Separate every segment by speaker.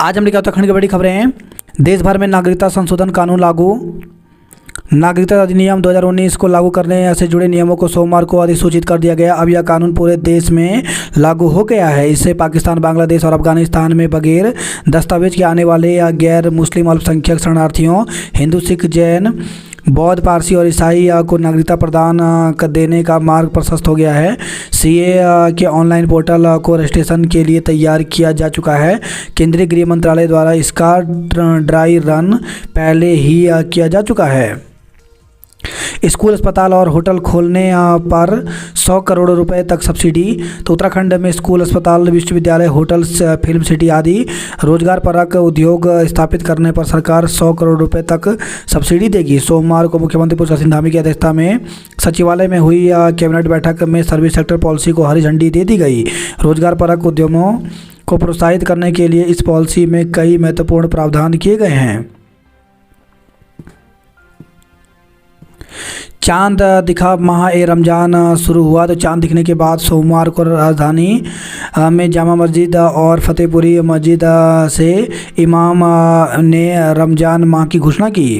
Speaker 1: आज हम लेकर उत्तराखंड की बड़ी खबरें हैं। देश भर में नागरिकता संशोधन कानून लागू। नागरिकता अधिनियम 2019 को लागू करने से जुड़े नियमों को सोमवार को अधिसूचित कर दिया गया। अब यह कानून पूरे देश में लागू हो गया है। इससे पाकिस्तान, बांग्लादेश और अफगानिस्तान में बगैर दस्तावेज के आने वाले या गैर मुस्लिम अल्पसंख्यक शरणार्थियों, हिंदू, सिख, जैन, बौद्ध, पारसी और ईसाई को नागरिकता प्रदान देने का मार्ग प्रशस्त हो गया है। सीए के ऑनलाइन पोर्टल को रजिस्ट्रेशन के लिए तैयार किया जा चुका है। केंद्रीय गृह मंत्रालय द्वारा इसका ड्राई रन पहले ही किया जा चुका है। स्कूल, अस्पताल और होटल खोलने पर 100 करोड़ रुपए तक सब्सिडी। तो उत्तराखंड में स्कूल, अस्पताल, विश्वविद्यालय, होटल, फिल्म सिटी आदि रोजगार परक उद्योग स्थापित करने पर सरकार 100 करोड़ रुपए तक सब्सिडी देगी। सोमवार को मुख्यमंत्री पुष्कर सिंह धामी की अध्यक्षता में सचिवालय में हुई कैबिनेट बैठक में सर्विस सेक्टर पॉलिसी को हरी झंडी दे दी गई। रोजगार परक उद्यमों को प्रोत्साहित करने के लिए इस पॉलिसी में कई महत्वपूर्ण प्रावधान किए गए हैं। चांद दिखा, माह ए रमज़ान शुरू हुआ। तो चांद दिखने के बाद सोमवार को राजधानी में जामा मस्जिद और फतेहपुरी मस्जिद से इमाम ने रमज़ान माह की घोषणा की।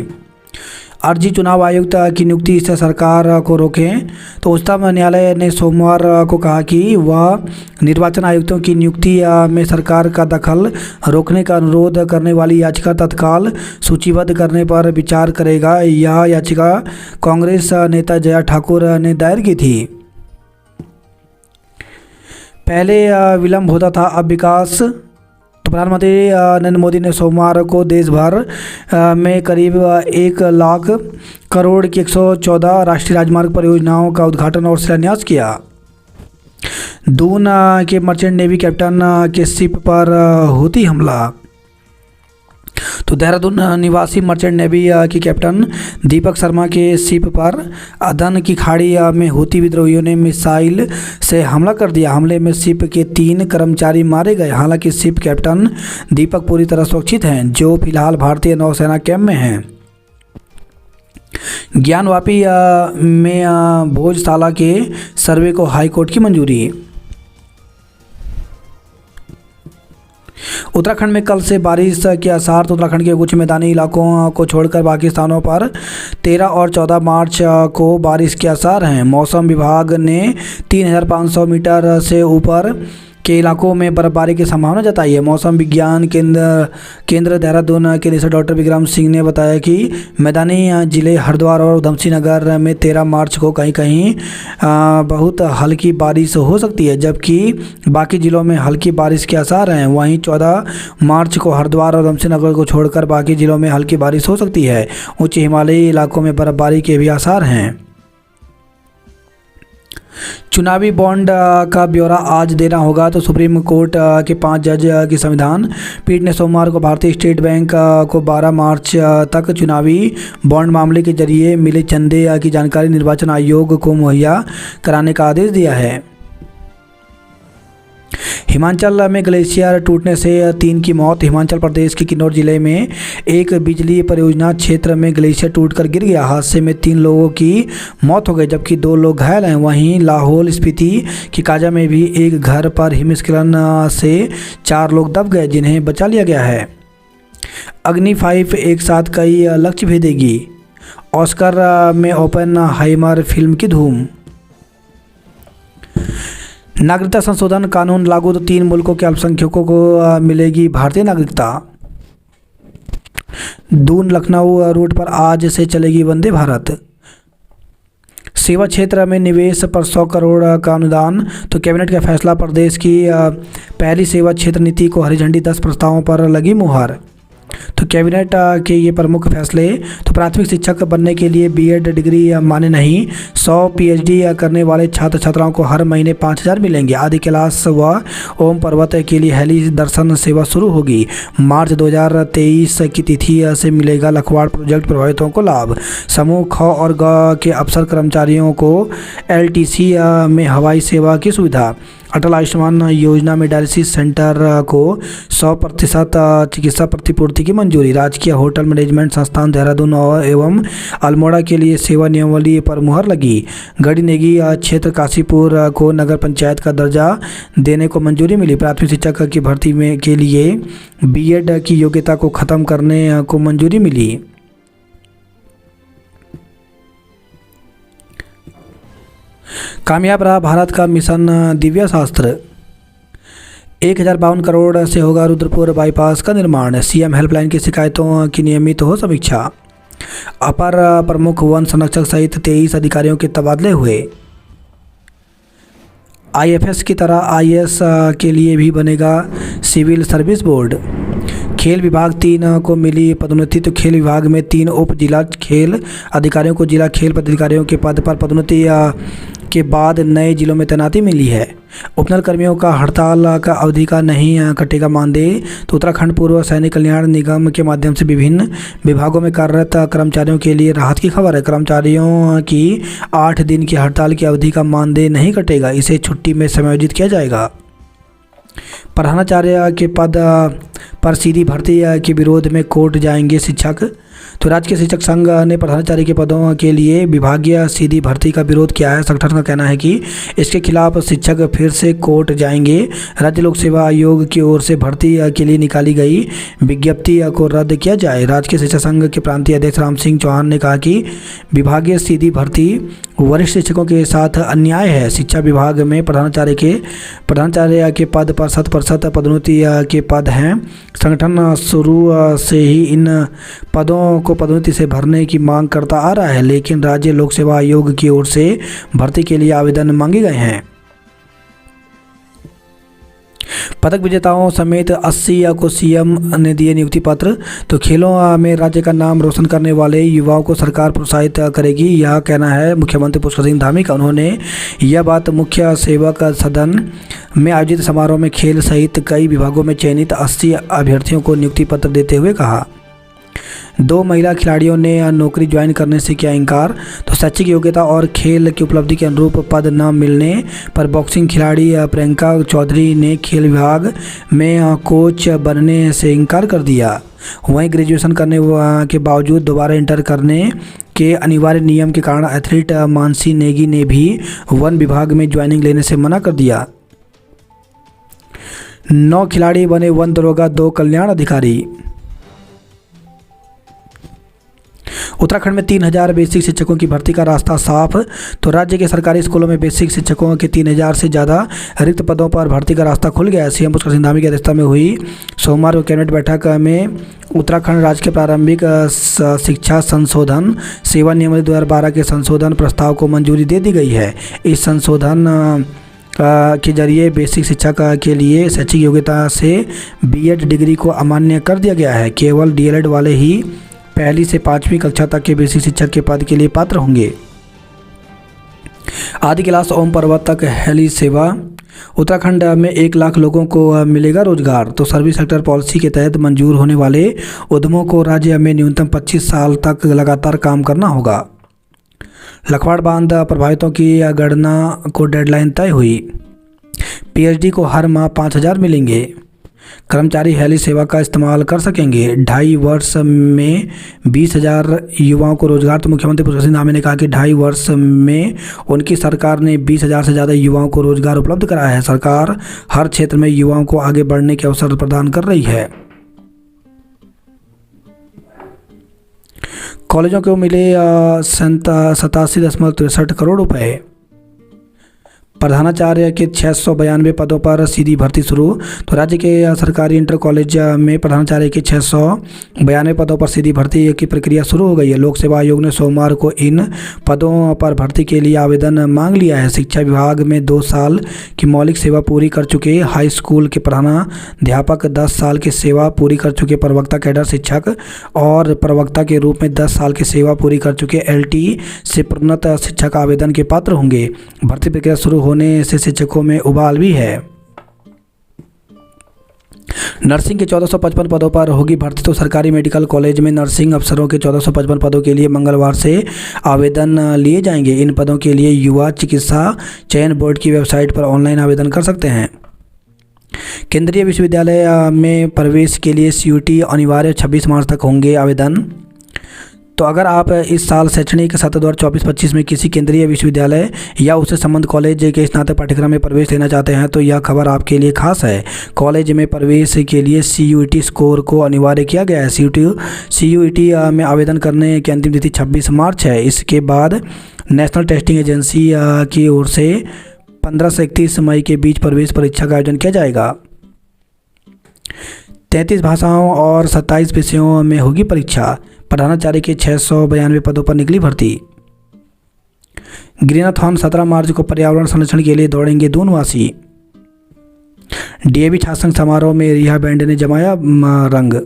Speaker 1: अर्जी चुनाव आयुक्त की नियुक्ति से सरकार को रोकें। तो उच्चतम न्यायालय ने सोमवार को कहा कि वह निर्वाचन आयुक्तों की नियुक्ति में सरकार का दखल रोकने का अनुरोध करने वाली याचिका तत्काल सूचीबद्ध करने पर विचार करेगा। यह याचिका कांग्रेस नेता जया ठाकुर ने दायर की थी। पहले विलंब होता था, अब विकास। तो प्रधानमंत्री नरेंद्र मोदी ने सोमवार को देश भर में करीब 1 लाख करोड़ की 114 राष्ट्रीय राजमार्ग परियोजनाओं का उद्घाटन और शिलान्यास किया। दून के मर्चेंट नेवी कैप्टन के शिप पर हूती हमला। तो देहरादून निवासी मर्चेंट नेवी के कैप्टन दीपक शर्मा के शिप पर अदन की खाड़ी में हूती विद्रोहियों ने मिसाइल से हमला कर दिया। हमले में शिप के 3 कर्मचारी मारे गए। हालांकि शिप कैप्टन दीपक पूरी तरह सुरक्षित हैं, जो फिलहाल भारतीय नौसेना कैंप में हैं। ज्ञानवापी में भोजशाला के सर्वे को हाईकोर्ट की मंजूरी। उत्तराखंड में कल से बारिश के आसार। तो उत्तराखंड के कुछ मैदानी इलाकों को छोड़कर बाकी स्थानों पर 13 और 14 मार्च को बारिश के आसार हैं। मौसम विभाग ने 3500 मीटर से ऊपर के इलाकों में बर्फबारी की संभावना जताई है। मौसम विज्ञान केंद्र देहरादून के निदेशक डॉक्टर विक्रम सिंह ने बताया कि मैदानी जिले हरिद्वार और उधमसिंह नगर में 13 मार्च को कहीं कहीं बहुत हल्की बारिश हो सकती है, जबकि बाकी जिलों में हल्की बारिश के आसार हैं। वहीं 14 मार्च को हरिद्वार और उधमसिंह नगर को छोड़कर बाकी जिलों में हल्की बारिश हो सकती है। उच्च हिमालयी इलाकों में बर्फबारी के भी आसार हैं। चुनावी बॉन्ड का ब्यौरा आज देना होगा। तो सुप्रीम कोर्ट के 5 जज की संविधान पीठ ने सोमवार को भारतीय स्टेट बैंक को 12 मार्च तक चुनावी बॉन्ड मामले के जरिए मिले चंदे की जानकारी निर्वाचन आयोग को मुहैया कराने का आदेश दिया है। हिमाचल में ग्लेशियर टूटने से 3 की मौत। हिमाचल प्रदेश के किन्नौर जिले में एक बिजली परियोजना क्षेत्र में ग्लेशियर टूटकर गिर गया। हादसे में 3 लोगों की मौत हो गई, जबकि 2 लोग घायल हैं। वहीं लाहौल स्पीति की काजा में भी एक घर पर हिमस्खलन से 4 लोग दब गए, जिन्हें बचा लिया गया है। अग्नि 5 एक साथ कई लक्ष्य भेदेगी। ऑस्कर में ओपेनहाइमर फिल्म की धूम। नागरिकता संशोधन कानून लागू। तो 3 मुल्कों के अल्पसंख्यकों को मिलेगी भारतीय नागरिकता। दून लखनऊ रूट पर आज से चलेगी वंदे भारत। सेवा क्षेत्र में निवेश पर 100 करोड़ का अनुदान। तो कैबिनेट का फैसला। प्रदेश की पहली सेवा क्षेत्र नीति को हरी झंडी। 10 प्रस्तावों पर लगी मुहर। तो कैबिनेट के ये प्रमुख फैसले। तो प्राथमिक शिक्षक बनने के लिए बीएड डिग्री मान्य नहीं। 100 पीएचडी करने वाले छात्र छात्राओं को हर महीने 5000 मिलेंगे। आदि कैलाश व ओम पर्वत के लिए हेली दर्शन सेवा शुरू होगी। मार्च 2023 की तिथि से मिलेगा लखवाड़ प्रोजेक्ट प्रभावितों को लाभ। समूह ख और ग के अफसर कर्मचारियों को एलटीसी में हवाई सेवा की सुविधा। अटल आयुष्मान योजना में डायलिसिस सेंटर को 100% चिकित्सा प्रतिपूर्ति की मंजूरी। राजकीय होटल मैनेजमेंट संस्थान देहरादून एवं अल्मोड़ा के लिए सेवा नियमावली पर मुहर लगी। गढ़ी नेगी क्षेत्र काशीपुर को नगर पंचायत का दर्जा देने को मंजूरी मिली। प्राथमिक शिक्षक की भर्ती में के लिए बीएड की योग्यता को ख़त्म करने को मंजूरी मिली। कामयाब रहा भारत का मिशन दिव्या शास्त्र। 1052 करोड़ से होगा रुद्रपुर बाईपास का निर्माण। सीएम हेल्पलाइन की शिकायतों की नियमित हो समीक्षा। अपर प्रमुख वन संरक्षक सहित 23 अधिकारियों के तबादले हुए। आईएफएस की तरह आईएएस के लिए भी बनेगा सिविल सर्विस बोर्ड। खेल विभाग 3 को मिली पदोन्नति, तो खेल विभाग में 3 उप जिला खेल अधिकारियों को जिला खेल पदाधिकारियों के पद पर पदोन्नति के बाद नए जिलों में तैनाती मिली है। उपनल कर्मियों का हड़ताल का अवधि का नहीं कटेगा मानदेय, तो उत्तराखंड पूर्व सैनिक कल्याण निगम के माध्यम से विभिन्न विभागों में कार्यरत कर्मचारियों के लिए राहत की खबर है। कर्मचारियों की 8 दिन की हड़ताल की अवधि का मानदेय नहीं कटेगा, इसे छुट्टी में समायोजित किया जाएगा। प्रधानाचार्य के पद पर सीधी भर्ती के विरोध में कोर्ट जाएंगे शिक्षक। तो राज्य के शिक्षक संघ ने प्रधानाचार्य के पदों के लिए विभागीय सीधी भर्ती का विरोध किया है। संगठन का कहना है कि इसके खिलाफ शिक्षक फिर से कोर्ट जाएंगे। राज्य लोक सेवा आयोग की ओर से भर्ती के लिए निकाली गई विज्ञप्ति को रद्द किया जाए। राज्य के शिक्षक संघ के प्रांतीय अध्यक्ष राम सिंह चौहान ने कहा कि विभागीय सीधी भर्ती वरिष्ठ शिक्षकों के साथ अन्याय है। शिक्षा विभाग में प्रधानाचार्य के पद पर 100% पदोन्नति के पद हैं। संगठन शुरू से ही इन पदों को पदोन्नति से भरने की मांग करता आ रहा है, लेकिन राज्य लोक सेवा आयोग की ओर से भर्ती के लिए आवेदन मांगे गए हैं। पदक विजेताओं समेत 80 को सीएम ने दिए नियुक्ति पत्र। तो खेलों में राज्य का नाम रोशन करने वाले युवाओं को सरकार प्रोत्साहित करेगी, यह कहना है मुख्यमंत्री पुष्कर सिंह धामी का। उन्होंने यह बात मुख्य सेवक सदन में आयोजित समारोह में खेल सहित कई विभागों में चयनित 80 अभ्यर्थियों को नियुक्ति पत्र देते हुए कहा। 2 महिला खिलाड़ियों ने नौकरी ज्वाइन करने से किया इनकार। तो शैक्षिक योग्यता और खेल की उपलब्धि के अनुरूप पद न मिलने पर बॉक्सिंग खिलाड़ी प्रियंका चौधरी ने खेल विभाग में कोच बनने से इनकार कर दिया। वहीं ग्रेजुएशन करने के बावजूद दोबारा इंटर करने के अनिवार्य नियम के कारण एथलीट मानसी नेगी ने भी वन विभाग में ज्वाइनिंग लेने से मना कर दिया। 9 खिलाड़ी बने वन दरोगा, 2 कल्याण अधिकारी। उत्तराखंड में 3000 बेसिक शिक्षकों की भर्ती का रास्ता साफ। तो राज्य के सरकारी स्कूलों में बेसिक शिक्षकों के 3000 से ज़्यादा रिक्त पदों पर भर्ती का रास्ता खुल गया है। सीएम पुष्कर सिंह धामी की अध्यक्षता में हुई सोमवार को कैबिनेट बैठक में उत्तराखंड राज्य के प्रारंभिक शिक्षा संशोधन सेवा नियमावली 2012 के संशोधन प्रस्ताव को मंजूरी दे दी गई है। इस संशोधन के जरिए बेसिक शिक्षा के लिए शैक्षिक योग्यता से बीएड डिग्री को अमान्य कर दिया गया है। केवल डीएलएड वाले ही 1ली से 5वीं कक्षा तक के बेसिक शिक्षक के पद के लिए पात्र होंगे। आदि कैलाश ओम पर्वत तक हेली सेवा। उत्तराखंड में 1 लाख लोगों को मिलेगा रोजगार। तो सर्विस सेक्टर पॉलिसी के तहत मंजूर होने वाले उद्यमों को राज्य में न्यूनतम 25 साल तक लगातार काम करना होगा। लखवाड़ बांध प्रभावितों की गणना को डेडलाइन तय हुई। पीएचडी को हर माह 5000 मिलेंगे। कर्मचारी हेली सेवा का इस्तेमाल कर सकेंगे। 2.5 वर्ष में 20,000 युवाओं को रोजगार। तो मुख्यमंत्री पुष्कर सिंह धामी ने कहा कि 2.5 वर्ष में उनकी सरकार ने 20,000 से ज़्यादा युवाओं को रोजगार उपलब्ध कराया है। सरकार हर क्षेत्र में युवाओं को आगे बढ़ने के अवसर प्रदान कर रही है। कॉलेजों को मिले 87.63 करोड़ रुपए। प्रधानाचार्य के 692 पदों पर सीधी भर्ती शुरू। तो राज्य के सरकारी इंटर कॉलेज में प्रधानाचार्य के 692 पदों पर सीधी भर्ती की प्रक्रिया शुरू हो गई है। लोक सेवा आयोग ने सोमवार को इन पदों पर भर्ती के लिए आवेदन मांग लिया है। शिक्षा विभाग में 2 साल की मौलिक सेवा पूरी कर चुके हाई स्कूल के प्रधानाध्यापक, 10 साल की सेवा पूरी कर चुके प्रवक्ता कैडर शिक्षक और प्रवक्ता के रूप में 10 साल की सेवा पूरी कर चुके एलटी से प्रोन्नत शिक्षक आवेदन के पात्र होंगे। भर्ती प्रक्रिया शुरू होने से शिक्षकों में उबाल भी है। नर्सिंग के 1455 पदों पर होगी भर्ती। तो सरकारी मेडिकल कॉलेज में नर्सिंग अफसरों के 1455 पदों के लिए मंगलवार से आवेदन लिए जाएंगे। इन पदों के लिए युवा चिकित्सा चयन बोर्ड की वेबसाइट पर ऑनलाइन आवेदन कर सकते हैं। केंद्रीय विश्वविद्यालय में प्रवेश के लिए CUT अनिवार्य, 26 मार्च तक होंगे आवेदन। तो अगर आप इस साल शैक्षणिक सत्र 2024-25 में किसी केंद्रीय विश्वविद्यालय या उससे संबंध कॉलेज के स्नातक पाठ्यक्रम में प्रवेश लेना चाहते हैं तो यह खबर आपके लिए खास है। कॉलेज में प्रवेश के लिए CUT स्कोर को अनिवार्य किया गया है। CUT में आवेदन करने की अंतिम तिथि 26 मार्च है। इसके बाद नेशनल टेस्टिंग एजेंसी की ओर से 15 से 31 मई के बीच प्रवेश परीक्षा का आयोजन किया जाएगा। 33 भाषाओं और 27 विषयों में होगी परीक्षा। प्रधानाचार्य के 692 पदों पर निकली भर्ती। ग्रीनाथॉन 17 मार्च को पर्यावरण संरक्षण के लिए दौड़ेंगे दूनवासी। DAV छात्र संघ समारोह में रिहा बैंड ने जमाया रंग।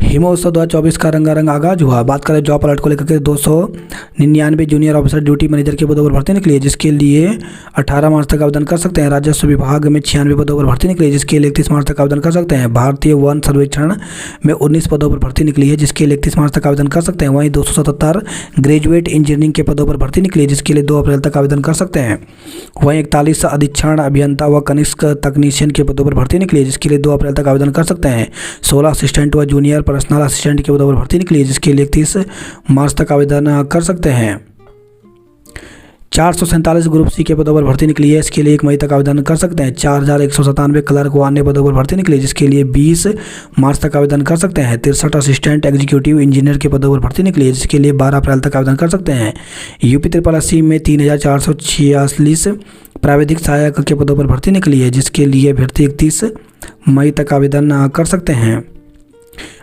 Speaker 1: हिमोत्सव 2024 का रंगारंग आगाज हुआ। बात करें जॉब अलर्ट को लेकर के 299 जूनियर ऑफिसर ड्यूटी मैनेजर के पदों पर भर्ती निकली है, जिसके लिए 18 मार्च तक आवेदन कर सकते हैं। राजस्व विभाग में 96 पदों पर भर्ती निकली है, जिसके लिए 31 मार्च तक आवेदन कर सकते हैं। भारतीय वन सर्वेक्षण में 19 पदों पर भर्ती निकली है, जिसके लिए 31 मार्च तक आवेदन कर सकते हैं। वहीं 277 ग्रेजुएट इंजीनियरिंग के पदों पर भर्ती निकली है, जिसके लिए 2 अप्रैल तक आवेदन कर सकते हैं। वहीं 41 अधीक्षण अभियंता व कनिष्ठ तकनीशियन के पदों पर भर्ती निकली है, जिसके लिए 2 अप्रैल तक आवेदन कर सकते हैं। 16 असिस्टेंट व जूनियर पर्सनल असिस्टेंट के पदों पर भर्ती निकली है, जिसके लिए 31 मार्च तक आवेदन कर सकते हैं। 447 ग्रुप C के पदों पर भर्ती निकली है, इसके लिए 1 मई तक आवेदन कर सकते हैं। 4197 क्लर्क व अन्य पदों पर भर्ती निकली है, जिसके लिए 20 मार्च तक आवेदन कर सकते हैं। 63 असिस्टेंट एग्जीक्यूटिव इंजीनियर के पदों पर भर्ती निकली है, जिसके लिए 12 अप्रैल तक आवेदन कर सकते हैं। UP SSSC में 3446 प्राविधिक सहायक के पदों पर भर्ती निकली है, जिसके लिए अभ्यर्थी 31 मई तक आवेदन कर सकते हैं।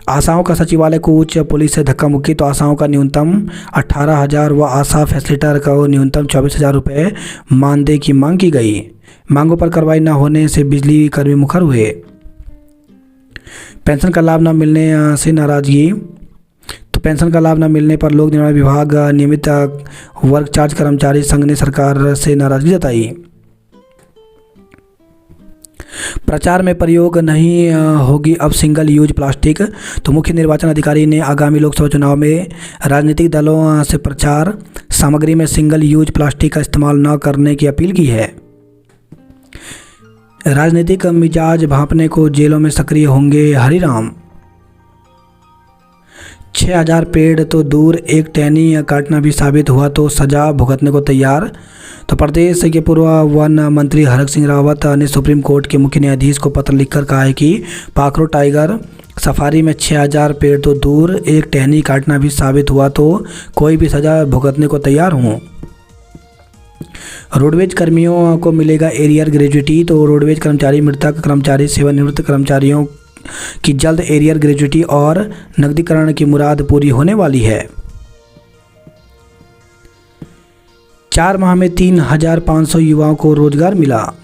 Speaker 1: आशाओं का सचिवालय को उच्च पुलिस से धक्का मुक्की। तो आशाओं का न्यूनतम 18,000 व आशा फैसिलिटर का न्यूनतम 24,000 रुपये मानदेय की मांग की गई। मांगों पर कार्रवाई न होने से बिजली कर्मी मुखर हुए। पेंशन का लाभ न मिलने से नाराजगी। तो पेंशन का लाभ न मिलने पर लोक निर्माण विभाग नियमित वर्क चार्ज कर्मचारी संघ ने सरकार से नाराजगी जताई। प्रचार में प्रयोग नहीं होगी अब सिंगल यूज प्लास्टिक। तो मुख्य निर्वाचन अधिकारी ने आगामी लोकसभा चुनाव में राजनीतिक दलों से प्रचार सामग्री में सिंगल यूज प्लास्टिक का इस्तेमाल न करने की अपील की है। राजनीतिक मिजाज भांपने को जेलों में सक्रिय होंगे हरिराम। 6000 पेड़ तो दूर, एक टहनी काटना भी साबित हुआ तो सजा भुगतने को तैयार। तो प्रदेश के पूर्व वन मंत्री हरक सिंह रावत ने सुप्रीम कोर्ट के मुख्य न्यायाधीश को पत्र लिखकर कहा है कि पाखरो टाइगर सफारी में 6000 पेड़ तो दूर, एक टहनी काटना भी साबित हुआ तो कोई भी सजा भुगतने को तैयार हूँ। रोडवेज कर्मियों को मिलेगा एरियर ग्रेजुएटी। तो रोडवेज कर्मचारी, मृतक कर्मचारी, सेवानिवृत्त कर्मचारियों की जल्द एरियर ग्रेजुएटी और नकदीकरण की मुराद पूरी होने वाली है। 4 माह में 3,500 युवाओं को रोजगार मिला।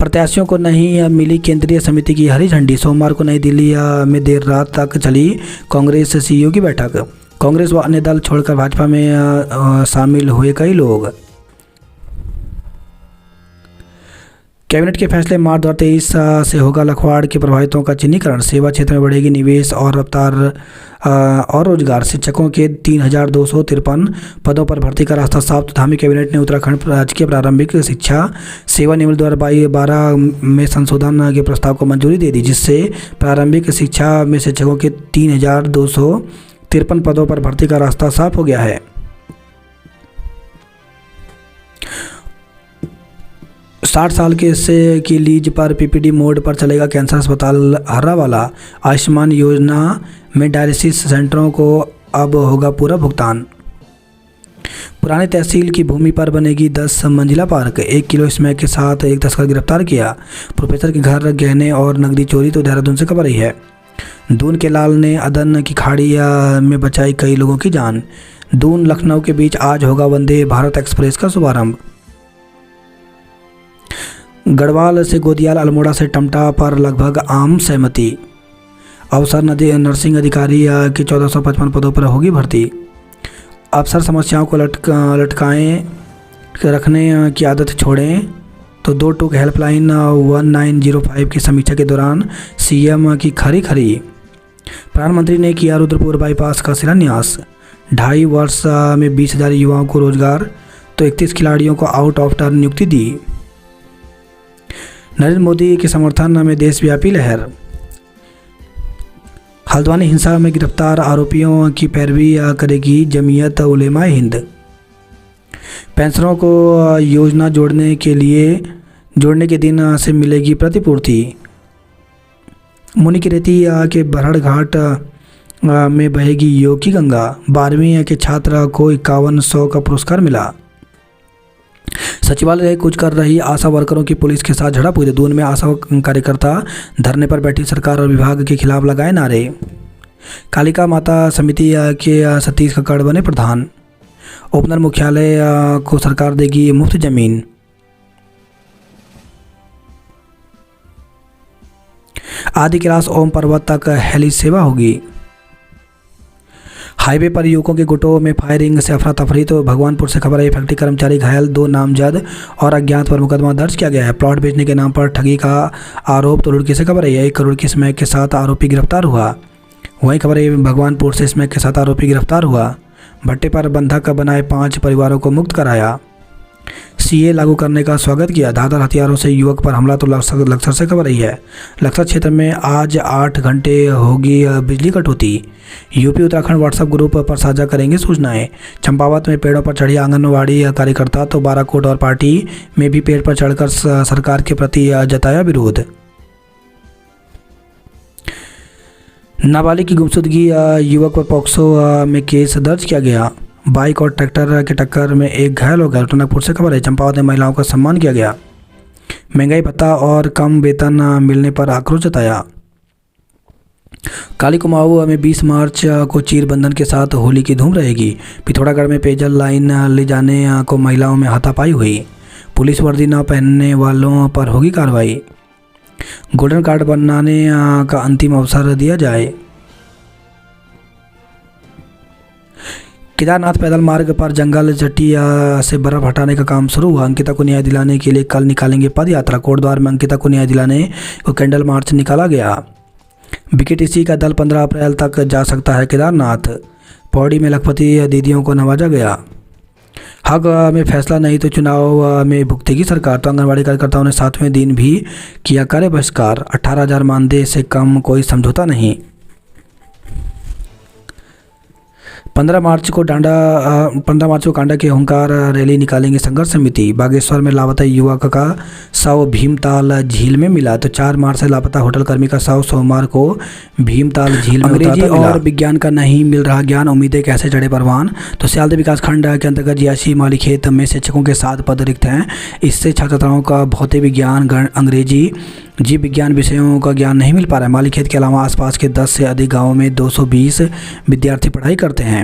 Speaker 1: प्रत्याशियों को नहीं मिली केंद्रीय समिति की हरी झंडी। सोमवार को नई दिल्ली में देर रात तक चली कांग्रेस CEO की बैठक। कांग्रेस व अन्य दल छोड़कर भाजपा में शामिल हुए कई लोग। कैबिनेट के फैसले मार्च 2023 से होगा लखवाड़ के प्रभावितों का चिन्हीकरण। सेवा क्षेत्र में बढ़ेगी निवेश और रफ्तार और रोजगार। शिक्षकों के 3,253 पदों पर भर्ती का रास्ता साफ। तो धामी कैबिनेट ने उत्तराखंड राजकीय प्रारंभिक शिक्षा सेवा नियम 2012 में संशोधन के प्रस्ताव को मंजूरी दे दी, जिससे प्रारंभिक शिक्षा में शिक्षकों के 3,253 पदों पर भर्ती का रास्ता साफ हो गया है। साठ साल के से की लीज पर PPD मोड पर चलेगा कैंसर अस्पताल हर्रावाला। आयुष्मान योजना में डायलिसिस सेंटरों को अब होगा पूरा भुगतान। पुरानी तहसील की भूमि पर बनेगी 10 मंजिला पार्क। 1 किलो स्मैक के साथ एक तस्कर गिरफ्तार किया। प्रोफेसर के घर गहने और नकदी चोरी। तो देहरादून से खबर रही है। दून के लाल ने अदन की खाड़ी में बचाई कई लोगों की जान। दून लखनऊ के बीच आज होगा वंदे भारत एक्सप्रेस का शुभारंभ। गढ़वाल से गोदियाल, अल्मोड़ा से टमटा पर लगभग आम सहमति। अवसर नर्सिंग अधिकारी के 1455 पदों पर होगी भर्ती। अफसर समस्याओं को लटकाएं रखने की आदत छोड़ें। तो 2 टूक हेल्पलाइन 1905 की समीक्षा के दौरान सीएम की खरी खरी। प्रधानमंत्री ने किया रुद्रपुर बाईपास का शिलान्यास। 2.5 वर्ष में 20,000 युवाओं को रोजगार, तो 31 खिलाड़ियों को आउट ऑफ टर्न नियुक्ति दी। नरेंद्र मोदी के समर्थन में देशव्यापी लहर। हल्द्वानी हिंसा में गिरफ्तार आरोपियों की पैरवी करेगी जमीयत उलेमा हिंद। पेंशनरों को योजना जोड़ने के दिन से मिलेगी प्रतिपूर्ति। मुनि की रेती के बरहड़ घाट में बहेगी योग की गंगा। 12वीं के छात्र को 5100 का पुरस्कार मिला। सचिवालय कूच कर रही आशा वर्करों की पुलिस के साथ झड़प हुई। दून में आशा कार्यकर्ता धरने पर बैठी सरकार और विभाग के खिलाफ लगाए नारे। कालिका माता समिति के सतीश कक्कड़ बने प्रधान। ओपनर मुख्यालय को सरकार देगी मुफ्त जमीन। आदि कैलाश ओम पर्वत तक हेली सेवा होगी। हाईवे पर युवकों के गुटों में फायरिंग से अफरा तफरी। तो भगवानपुर से खबर है, फैक्ट्री कर्मचारी घायल, 2 नामजद और अज्ञात पर मुकदमा दर्ज किया गया है। प्लॉट बेचने के नाम पर ठगी का आरोप। तो रुड़की से खबर है, 1 करोड़ की स्मैक के साथ आरोपी गिरफ्तार हुआ। वहीं खबर है, भगवानपुर से स्मैक के साथ आरोपी गिरफ्तार हुआ। भट्टे पर बंधक बनाए 5 परिवारों को मुक्त कराया। सीए लागू करने का स्वागत किया। धारदार हथियारों से युवक पर हमला। तो लक्सर से खबर रही है, लक्सर क्षेत्र में आज 8 घंटे होगी बिजली कटौती। यूपी उत्तराखंड व्हाट्सएप ग्रुप पर साझा करेंगे सूचनाएं। चंपावत में पेड़ों पर चढ़ी आंगनवाड़ी कार्यकर्ता। तो बाराकोट और पार्टी में भी पेड़ पर चढ़कर सरकार के प्रति जताया विरोध। नाबालिग की गुमशुदगी युवक पर पॉक्सो में केस दर्ज किया गया। बाइक और ट्रैक्टर के टक्कर में एक घायल हो गया। टोनागपुर से खबर है, चंपावत में महिलाओं का सम्मान किया गया। महंगाई भत्ता और कम वेतन मिलने पर आक्रोश जताया। काली कुमाऊं में 20 मार्च को चीर बंधन के साथ होली की धूम रहेगी। पिथौरागढ़ में पेयजल लाइन ले जाने को महिलाओं में हाथापाई हुई। पुलिस वर्दी न पहनने वालों पर होगी कार्रवाई। गोल्डन कार्ड बनाने का अंतिम अवसर दिया जाए। केदारनाथ पैदल मार्ग पर जंगल चट्टी से बर्फ हटाने का काम शुरू हुआ। अंकिता को न्याय दिलाने के लिए कल निकालेंगे पद यात्रा। कोटद्वार में अंकिता को न्याय दिलाने को कैंडल मार्च निकाला गया। बीकेटीसी का दल 15 अप्रैल तक जा सकता है केदारनाथ। पौड़ी में लखपति दीदियों को नवाजा गया। हक में फैसला नहीं तो चुनाव में भुगतेगी सरकार। तो आंगनबाड़ी कार्यकर्ताओं ने 7वें दिन भी किया कार्य बहिष्कार। 18,000 मानदेय से कम कोई समझौता नहीं। 15 मार्च को कांडा के हुंकार रैली निकालेंगे संघर्ष समिति। बागेश्वर में लापता युवक का शव भीमताल झील में मिला। तो 4 मार्च से लापता होटल कर्मी का शव सोमवार को भीमताल झील में अंग्रेजी और विज्ञान का नहीं मिल रहा ज्ञान, उम्मीदें कैसे चढ़े परवान। तो सियालदह विकास खंड के अंतर्गत जियासी मालीखेत में शिक्षकों के 7 पद रिक्त हैं। इससे छात्र छात्राओं का भौतिक विज्ञान, अंग्रेजी, जीव विज्ञान विषयों का ज्ञान नहीं मिल पा रहा है। मालीखेत के अलावा आसपास के 10 से अधिक गाँवों में 220 विद्यार्थी पढ़ाई करते हैं।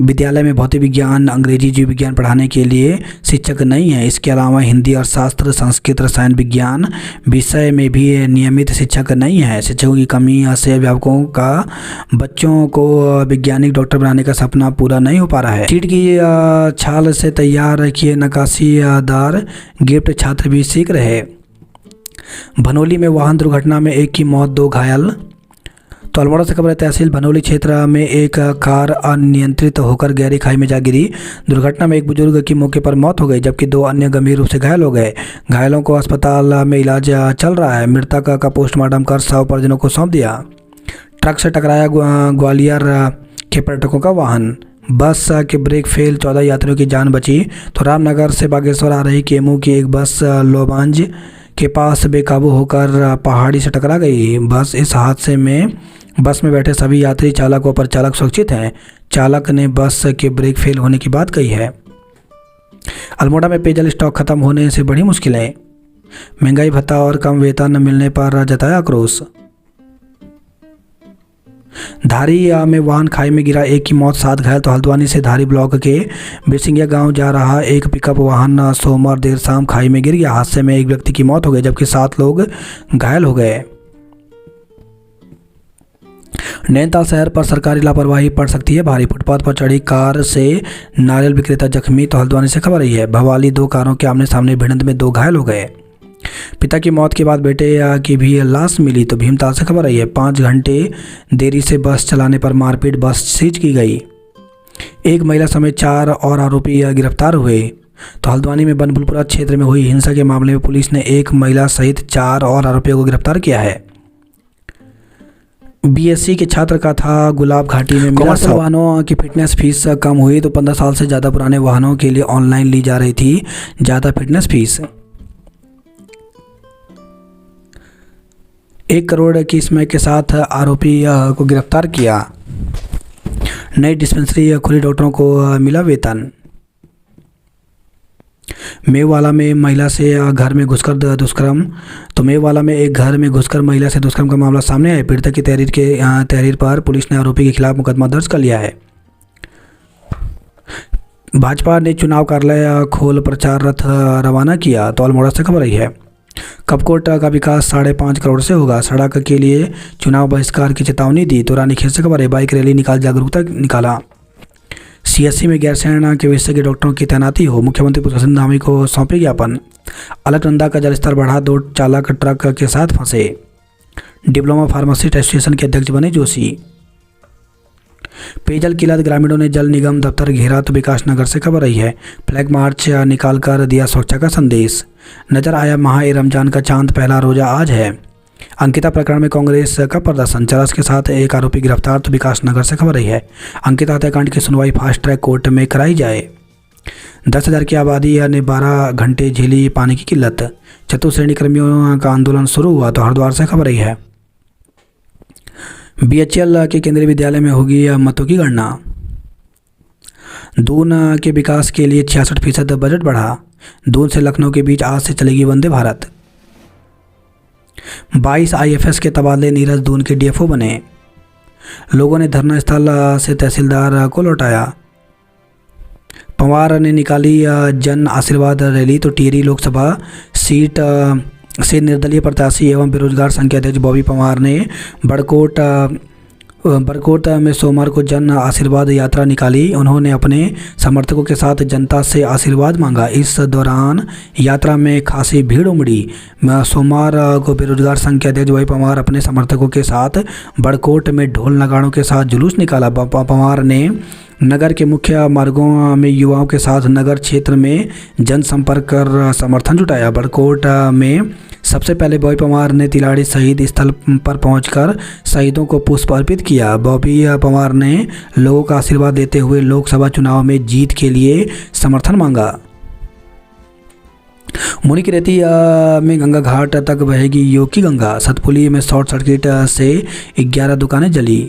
Speaker 1: विद्यालय में भौतिक विज्ञान, अंग्रेजी, जीव विज्ञान पढ़ाने के लिए शिक्षक नहीं है। इसके अलावा हिंदी, अर्थशास्त्र, संस्कृत, रसायन विज्ञान विषय में भी नियमित शिक्षक नहीं है। शिक्षकों की कमी से अभिभावकों का बच्चों को वैज्ञानिक डॉक्टर बनाने का सपना पूरा नहीं हो पा रहा है। चीट की छाल से तैयार किए नक्काशीदार गिफ्ट छात्र भी सीख रहे। भनोली में वाहन दुर्घटना में 1 की मौत, 2 घायल। तो अल्मोड़ा से खबर है, तहसील भनोली क्षेत्र में एक कार अनियंत्रित होकर गहरी खाई में जा गिरी। दुर्घटना में एक बुजुर्ग की मौके पर मौत हो गई, जबकि 2 अन्य गंभीर रूप से घायल हो गए। घायलों को अस्पताल में इलाज चल रहा है। मृतक का पोस्टमार्टम कर शव परिजनों को सौंप दिया। ट्रक से टकराया ग्वालियर के पर्यटकों का वाहन। बस के ब्रेक फेल, 14 यात्रियों की जान बची। तो रामनगर से बागेश्वर आ रही केमू की एक बस लोबांज के पास बेकाबू होकर पहाड़ी से टकरा गई। इस हादसे में बस में बैठे सभी यात्री, चालक व परिचालक सुरक्षित हैं। चालक ने बस के ब्रेक फेल होने की बात कही है। अल्मोड़ा में पेयजल स्टॉक खत्म होने से बड़ी मुश्किलें। महंगाई भत्ता और कम वेतन न मिलने पर जताया आक्रोश। धारी में वाहन खाई में गिरा, 1 की मौत, 7 घायल। तो हल्द्वानी से धारी ब्लॉक के बिरसिंगिया गांव जा रहा एक पिकअप वाहन सोमवार देर शाम खाई में गिर गया। हादसे में एक व्यक्ति की मौत हो गई, जबकि 7 लोग घायल हो गए। नैनीताल शहर पर सरकारी लापरवाही पड़ सकती है भारी, फुटपाथ पर चढ़ी कार से नारियल विक्रेता जख्मी। तो हल्द्वानी से खबर आई है, भवाली 2 कारों के आमने सामने भिड़ंत में 2 घायल हो गए। पिता की मौत के बाद बेटे की भी लाश मिली। तो भीमताल से खबर आई है, 5 घंटे देरी से बस चलाने पर मारपीट, बस सीज की गई। एक महिला समेत 4 और आरोपी गिरफ्तार हुए। तो हल्द्वानी में बनभूलपुरा क्षेत्र में हुई हिंसा के मामले में पुलिस ने एक महिला सहित 4 और आरोपियों को गिरफ्तार किया है। बीएससी के छात्र का था गुलाब घाटी में। कमर्शियल वाहनों की फिटनेस फीस कम हुई। तो 15 साल से ज़्यादा पुराने वाहनों के लिए ऑनलाइन ली जा रही थी ज़्यादा फिटनेस फीस। 1 करोड़ की स्मैक के साथ आरोपी को गिरफ्तार किया। नई डिस्पेंसरी खुली, डॉक्टरों को मिला वेतन। मेवाला में महिला से घर में घुसकर दुष्कर्म। तो मेवाला में एक घर में घुसकर महिला से दुष्कर्म का मामला सामने आया। पीड़िता की तहरीर पर पुलिस ने आरोपी के खिलाफ मुकदमा दर्ज कर लिया है। भाजपा ने चुनाव कार्यालय खोल प्रचार रथ रवाना किया। तो अल्मोड़ा से खबर आई है, कपकोट का विकास 5.5 करोड़ से होगा। सड़क के लिए चुनाव बहिष्कार की चेतावनी दी। तो रानीखेत से खबर है, बाइक रैली निकाल जागरूकता निकाला। सीएससी में गैरसैंण के विशेषज्ञ डॉक्टरों की तैनाती हो। मुख्यमंत्री पुष्कर धामी को सौंपे ज्ञापन। अलकनंदा का जलस्तर बढ़ा, 2 चालक ट्रक के साथ फंसे। डिप्लोमा फार्मासिस्ट एसोसिएशन के अध्यक्ष बने जोशी। पेयजल किल्लत, ग्रामीणों ने जल निगम दफ्तर घेरा। तो विकास नगर से खबर आई है, फ्लैग मार्च निकालकर दिया सुरक्षा का संदेश। नजर आया माह रमजान का चांद, पहला रोजा आज है। अंकिता प्रकरण में कांग्रेस का प्रदर्शन, चरस के साथ एक आरोपी गिरफ्तार। तो विकास नगर से खबर आई है, अंकिता हत्याकांड की सुनवाई फास्ट ट्रैक कोर्ट में कराई जाए। 10,000 की आबादी ने 12 घंटे झेली पानी की किल्लत। चतुर्श्रेणी कर्मियों का आंदोलन शुरू हुआ। तो हरिद्वार से खबर आई है, बीएचएल के केंद्रीय विद्यालय में होगी मतों की गणना। दून के विकास के लिए 66% बजट बढ़ा। दून से लखनऊ के बीच आज से चलेगी वंदे भारत। 22 आईएफएस के तबादले, नीरज दून के डीएफओ बने। लोगों ने धरना स्थल से तहसीलदार को लौटाया। पवार ने निकाली जन आशीर्वाद रैली। तो टिहरी लोकसभा सीट से निर्दलीय प्रत्याशी एवं बेरोजगार संघ के अध्यक्ष बॉबी पवार ने बड़कोट में सोमवार को जन आशीर्वाद यात्रा निकाली। उन्होंने अपने समर्थकों के साथ जनता से आशीर्वाद मांगा। इस दौरान यात्रा में खासी भीड़ उमड़ी। सोमवार को बेरोजगार संघ के अध्यक्ष बॉबी पवार अपने समर्थकों के साथ बड़कोट में ढोल नगाड़ों के साथ जुलूस निकाला। पवार ने नगर के मुख्य मार्गों में युवाओं के साथ नगर क्षेत्र में जनसंपर्क कर समर्थन जुटाया। बड़कोट में सबसे पहले बॉबी पवार ने तिलाड़ी शहीद स्थल पर पहुंचकर शहीदों को पुष्प अर्पित किया। बॉबी पवार ने लोगों का आशीर्वाद देते हुए लोकसभा चुनाव में जीत के लिए समर्थन मांगा। मुनि की रेती में गंगा घाट तक बहेगी योग की गंगा। सतपुली में शॉर्ट सर्किट से 11 दुकानें जली।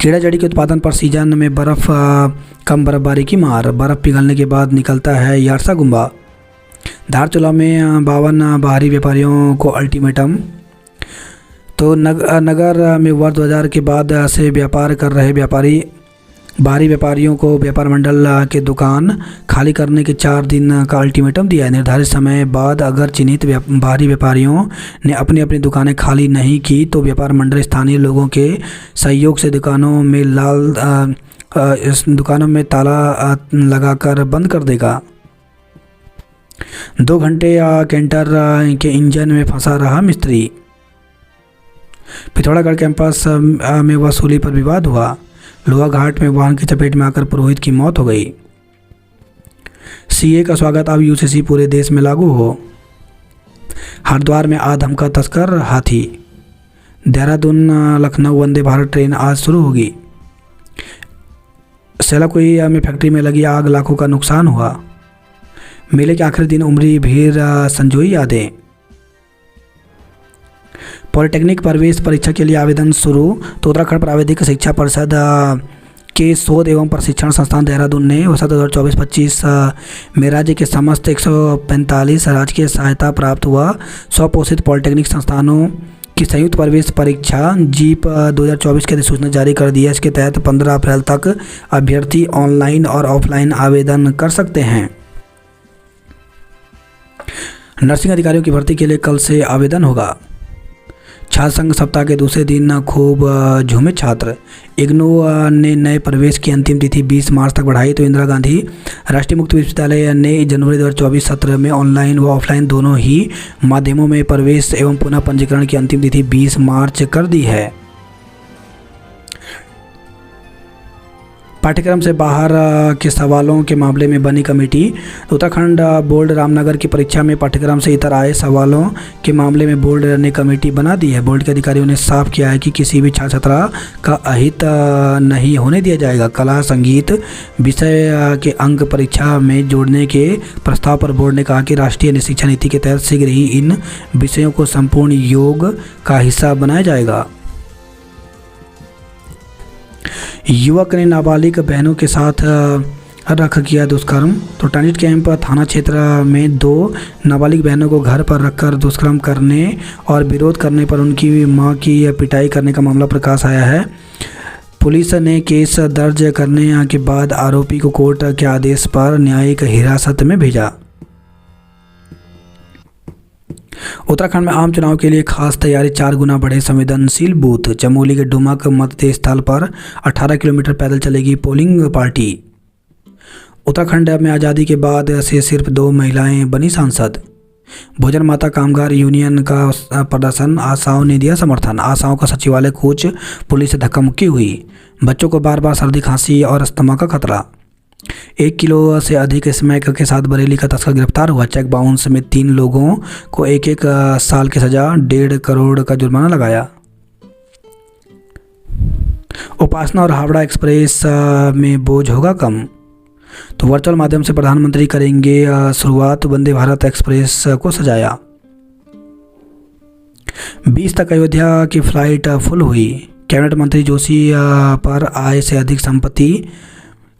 Speaker 1: कीड़ा जड़ी के उत्पादन पर सीजन में कम बर्फबारी की मार। बर्फ पिघलने के बाद निकलता है यारसा गुम्बा। धारचूला में 52 बाहरी व्यापारियों को अल्टीमेटम। तो नगर में वर्ष 2000 के बाद से व्यापार कर रहे बाहरी व्यापारियों को व्यापार मंडल के दुकान खाली करने के 4 दिन का अल्टीमेटम दिया है। निर्धारित समय बाद अगर चिन्हित बाहरी व्यापारियों ने अपनी अपनी दुकानें खाली नहीं की तो व्यापार मंडल स्थानीय लोगों के सहयोग से दुकानों में ताला लगाकर बंद कर देगा। 2 घंटे कैंटर के इंजन में फंसा रहा मिस्त्री। पिथौरागढ़ कैंपस में वसूली पर विवाद हुआ। लोहा घाट में वाहन की चपेट में आकर पुरोहित की मौत हो गई। सीए का स्वागत, अब यूसीसी पूरे देश में लागू हो। हरिद्वार में आधमका तस्कर हाथी। देहरादून लखनऊ वंदे भारत ट्रेन आज शुरू होगी। सेलाकुई में फैक्ट्री में लगी आग, लाखों का नुकसान हुआ। मेले के आखिरी दिन उमड़ी भीड़, संजोई यादें। पॉलिटेक्निक प्रवेश परीक्षा के लिए आवेदन शुरू। तो उत्तराखंड प्राविधिक शिक्षा परिषद के शोध एवं प्रशिक्षण संस्थान देहरादून ने वर्ष 2024-25 में राज्य के समस्त 145 राजकीय सहायता प्राप्त हुआ स्वपोषित पॉलिटेक्निक संस्थानों की संयुक्त प्रवेश परीक्षा जीप 2024 की अधिसूचना जारी कर दी है। इसके तहत 15 अप्रैल तक अभ्यर्थी ऑनलाइन और ऑफलाइन आवेदन कर सकते हैं। नर्सिंग अधिकारियों की भर्ती के लिए कल से आवेदन होगा। छात्र संघ सप्ताह के दूसरे दिन खूब झूमे छात्र। इग्नू ने नए प्रवेश की अंतिम तिथि 20 मार्च तक बढ़ाई तो इंदिरा गांधी राष्ट्रीय मुक्त विश्वविद्यालय ने जनवरी 2024 सत्र में ऑनलाइन व ऑफलाइन दोनों ही माध्यमों में प्रवेश एवं पुनः पंजीकरण की अंतिम तिथि 20 मार्च कर दी है। पाठ्यक्रम से बाहर के सवालों के मामले में बनी कमेटी। उत्तराखंड बोर्ड रामनगर की परीक्षा में पाठ्यक्रम से इतर आए सवालों के मामले में बोर्ड ने कमेटी बना दी है। बोर्ड के अधिकारियों ने साफ किया है कि किसी भी छात्र छात्रा का अहित नहीं होने दिया जाएगा। कला संगीत विषय के अंक परीक्षा में जोड़ने के प्रस्ताव पर बोर्ड ने कहा कि राष्ट्रीय शिक्षा नीति के तहत शीघ्र ही इन विषयों को संपूर्ण योग का हिस्सा बनाया जाएगा। युवक ने नाबालिग बहनों के साथ रख किया दुष्कर्म। तो टांडिट कैंप थाना क्षेत्र में 2 नाबालिग बहनों को घर पर रखकर दुष्कर्म करने और विरोध करने पर उनकी मां की पिटाई करने का मामला प्रकाश आया है। पुलिस ने केस दर्ज करने के बाद आरोपी को कोर्ट के आदेश पर न्यायिक हिरासत में भेजा। उत्तराखंड में आम चुनाव के लिए खास तैयारी, 4 गुना बढ़े संवेदनशील बूथ। चमोली के डुमक मतदेय स्थल पर 18 किलोमीटर पैदल चलेगी पोलिंग पार्टी। उत्तराखंड में आज़ादी के बाद से सिर्फ 2 महिलाएं बनी सांसद। भोजन माता कामगार यूनियन का प्रदर्शन, आशाओं ने दिया समर्थन। आशाओं का सचिवालय कूच, पुलिस से धक्का मुक्की हुई। बच्चों को बार बार सर्दी खांसी और अस्थमा का खतरा। 1 किलो से अधिक स्मैक के साथ बरेली का तस्कर गिरफ्तार हुआ। चेक बाउंस में 3 लोगों को 1-1 साल की सजा, 1.5 करोड़ का जुर्माना लगाया। उपासना और हावड़ा एक्सप्रेस में बोझ होगा कम। तो वर्चुअल माध्यम से प्रधानमंत्री करेंगे शुरुआत। वंदे भारत एक्सप्रेस को सजाया। 20 तक अयोध्या की फ्लाइट फुल हुई। कैबिनेट मंत्री जोशी पर आय से अधिक संपत्ति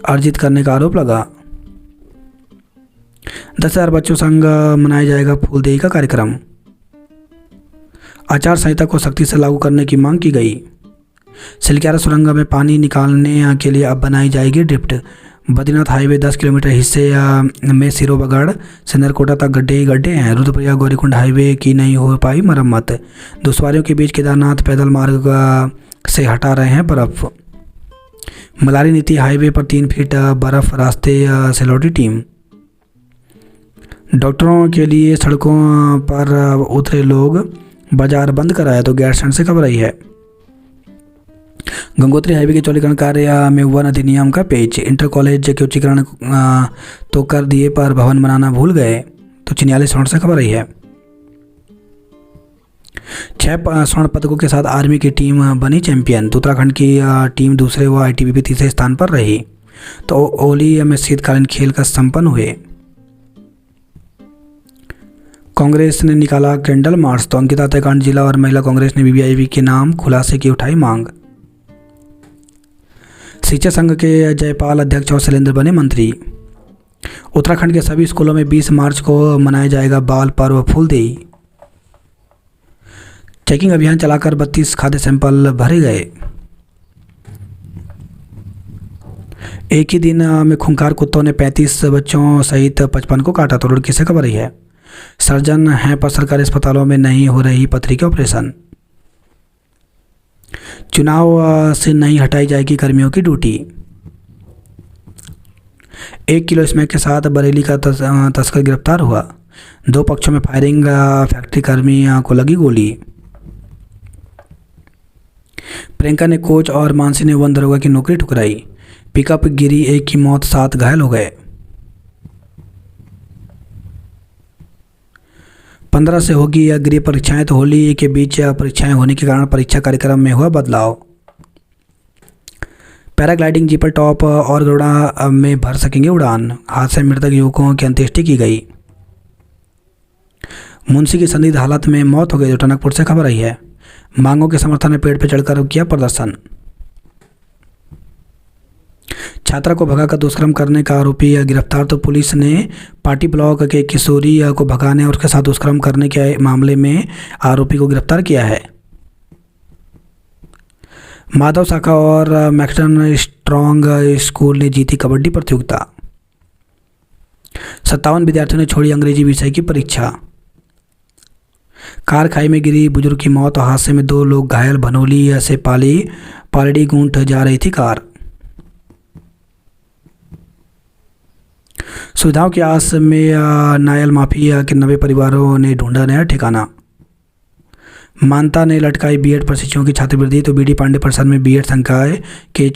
Speaker 1: अर्जित करने का आरोप लगा। 10,000 बच्चों संग मनाया जाएगा फूलदेई का कार्यक्रम। आचार संहिता को सख्ती से लागू करने की मांग की गई। सिलक्यारा सुरंग में पानी निकालने के लिए अब बनाई जाएगी ड्रिफ्ट। बद्रीनाथ हाईवे 10 किलोमीटर हिस्से में सिरोबगढ़ से नरकोटा तक गड्ढे ही गड्ढे हैं। रुद्रप्रयाग गौरीकुंड हाईवे की नहीं हो पाई मरम्मत। दुश्वारियों के बीच केदारनाथ पैदल मार्ग से हटा रहे हैं बर्फ। मलारी नीति हाईवे पर 3 फीट बर्फ, रास्ते से लौटी टीम। डॉक्टरों के लिए सड़कों पर उतरे लोग, बाजार बंद कराया तो गैरसैंण से खबर आई है। गंगोत्री हाईवे के चौड़ीकरण कार्य में वन अधिनियम का पेच। इंटर कॉलेज के उच्चीकरण तो कर दिए पर भवन बनाना भूल गए तो चिन्याली स्वर्ण से खबर आई है। 6 स्वर्ण पदकों के साथ आर्मी की टीम बनी चैंपियन। तो उत्तराखंड की टीम दूसरे व आईटीबीपी तीसरे स्थान पर रही। तो ओली में शीतकालीन खेल का संपन्न हुए। कांग्रेस ने निकाला कैंडल मार्च। तो अंकिता हत्याकांड जिला और महिला कांग्रेस ने बीबीआईबी के नाम खुलासे की उठाई मांग। शिक्षा संघ के जयपाल अध्यक्ष और शैलेंद्र बने मंत्री। उत्तराखंड के सभी स्कूलों में 20 मार्च को मनाया जाएगा बाल पर्व फूलदेई। चेकिंग अभियान चलाकर 32 खाद्य सैंपल भरे गए। एक ही दिन में खूंखार कुत्तों ने 35 बच्चों सहित 55 को काटा। तो रुड़की से खबर रही है। सर्जन हैं पर सरकारी अस्पतालों में नहीं हो रही पथरी के ऑपरेशन। चुनाव से नहीं हटाई जाएगी कर्मियों की ड्यूटी। 1 किलो स्मैक के साथ बरेली का तस्कर गिरफ्तार हुआ। 2 पक्षों में फायरिंग, फैक्ट्री कर्मी को लगी गोली। प्रियंका ने कोच और मानसी ने वन दरोगा की नौकरी ठुकराई। पिकअप गिरी, 1 की मौत, 7 घायल हो गए। 15 से होगी या गृह परीक्षाएं। तो होली के बीच परीक्षाएं होने के कारण परीक्षा कार्यक्रम में हुआ बदलाव। पैराग्लाइडिंग, जीपल टॉप और गरुड़ा में भर सकेंगे उड़ान। हादसे में मृतक युवकों की अंत्येष्टि की गई। मुंशी की संदिग्ध हालत में मौत हो गई। तो टनकपुर से खबर आई है। मांगों के समर्थन में पेड़ पर चढ़कर किया प्रदर्शन। छात्रा को भगाकर दुष्कर्म करने का आरोपी गिरफ्तार। तो पुलिस ने पाटी ब्लॉक के किशोरी को भगाने और उसके साथ दुष्कर्म करने के मामले में आरोपी को गिरफ्तार किया है। माधव शाखा और मैक्सटन स्ट्रॉन्ग स्कूल ने जीती कबड्डी प्रतियोगिता। 57 विद्यार्थियों ने छोड़ी अंग्रेजी विषय की परीक्षा। कार खाई में गिरी, बुजुर्ग की मौत, हादसे में 2 लोग घायल, भनोली से पालड़ी गूंठ जा रही थी कार। सुविधाओं की आस में नायल माफिया के 90 परिवारों ने ढूंढा नया ठिकाना। मानता ने लटकाई बीएड प्रशिक्षुओं की छात्रवृत्ति, तो बीडी पांडे प्रसाद में बीएड संकाय के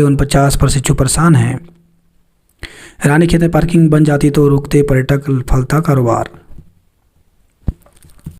Speaker 1: 49 प्रशिक्षु परेशान हैं। रानीखेत में पार्किंग बन जाती तो रुकते पर्यटक, फलता कारोबार।